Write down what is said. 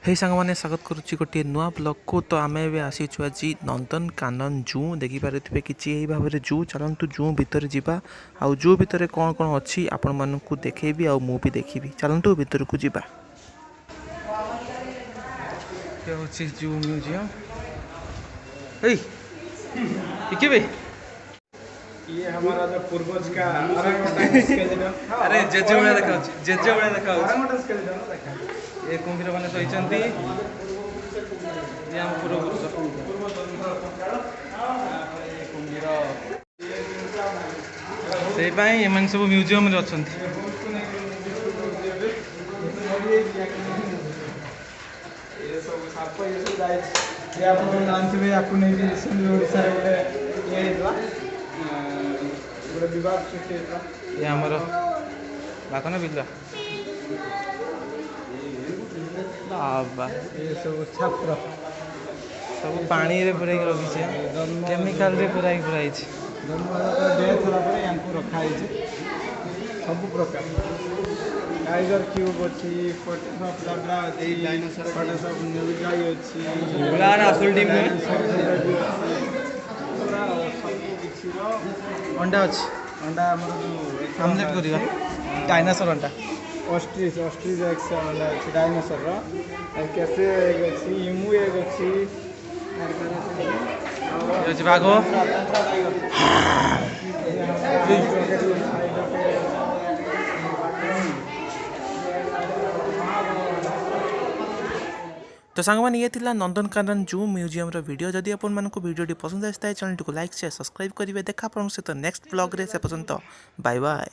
हे सांग मैंने स्वागत करुच्ची गोटे नुआ ब्लॉग को। तो आम ए आसीचु आज नंदनकानन जू देखिपे किसी भाव में जू चलतु जू भितर जावा आउ जू भितर कौन कौन अच्छी आपण मानू देखेबी आ मु भी देखी चलतु भितर को जावा। जू म्यूजियम ये हमारा जो पूर्वज का अरे जेजे भाया देखा जेजे भाया देखा देखा ये कुंभीर मैंने शोचती पूर्वपुरुष कुंभीर से सब म्यूजियम रे अच्छा ये सब साप ये सब ये आप जानते आपको नहीं रिसेंटली ओडिशा रे गोटे ये हेतला गोटे विवाद सृष्टि हेतला ये हमर बाकन बिल्ला बाबा ये सब छात्र सब पानी रे पुराई रखी केमिकल रे पुराई पुराई जन्म डेथ होला पर यांको रखा है सब प्रकार टाइगर क्यूब अच्छी फोटोशॉप अच्छी डायनासोर फोटोशॉप न्यूजाई अच्छी बुलाना फुल टीम में अंडा अच्छी अंडा हमर जो आमलेट करिवा डायनासोर अंडा ऑस्ट्रिच ऑस्ट्रिच एक अंडा अच्छी डायनासोर रो कैफे एक अच्छी इमू एक अच्छी ये बागो तो सांग मैंने ये थिला नंदनकानन जू म्यूजियम रो वीडियो। जदि आपण मानक वीडियो पसंद आए चैनल को लाइक शेयर सब्सक्राइब करेंगे। देखा आप सहित नेक्स्ट ब्लॉग रे से पसंद। Bye bye.